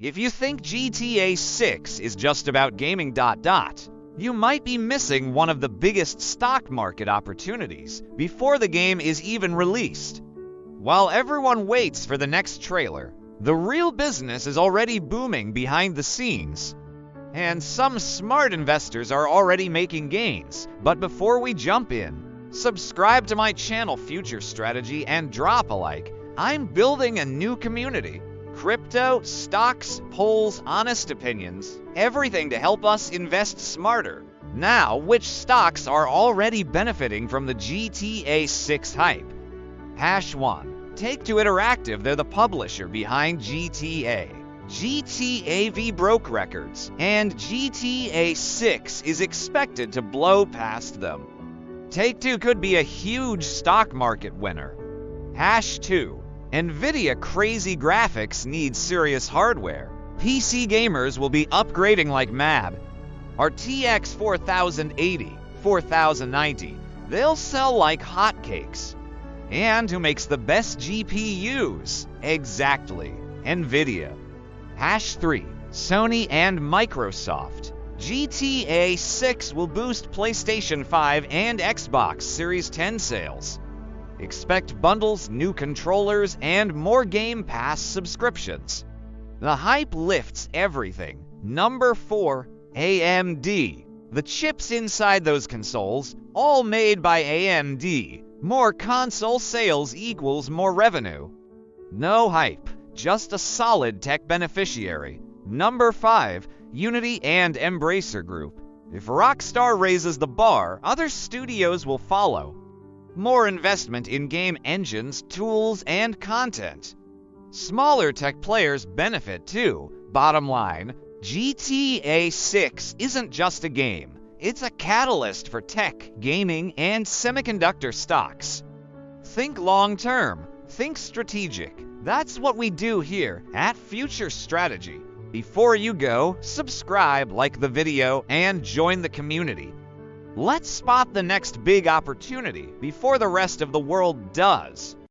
If you think GTA 6 is just about gaming, you might be missing one of the biggest stock market opportunities before the game is even released. While everyone waits for the next trailer, the real business is already booming behind the scenes. And some smart investors are already making gains. But before we jump in, subscribe to my channel Future Strategy and drop a like. I'm building a new community. Crypto, stocks, polls, honest opinions, everything to help us invest smarter. Now, which stocks are already benefiting from the GTA 6 hype? Hash 1. Take-Two Interactive, they're the publisher behind GTA. GTA V broke records, and GTA 6 is expected to blow past them. Take-Two could be a huge stock market winner. Hash 2. Nvidia crazy graphics needs serious hardware. PC gamers will be upgrading like mad. RTX 4080, 4090, they'll sell like hotcakes. And who makes the best GPUs? Exactly, Nvidia. Hash 3. Sony and Microsoft. GTA 6 will boost PlayStation 5 and Xbox Series 10 sales. Expect bundles, new controllers, and more Game Pass subscriptions. The hype lifts everything. Number 4. AMD. The chips inside those consoles, all made by AMD. More console sales equals more revenue. No hype, just a solid tech beneficiary. Number 5. Unity and Embracer Group. If Rockstar raises the bar, other studios will follow. More investment in game engines, tools, and content. Smaller tech players benefit too. Bottom line, GTA 6 isn't just a game. It's a catalyst for tech, gaming, and semiconductor stocks. Think long-term. Think strategic. That's what we do here at Future Strategy. Before you go, subscribe, like the video, and join the community. Let's spot the next big opportunity before the rest of the world does.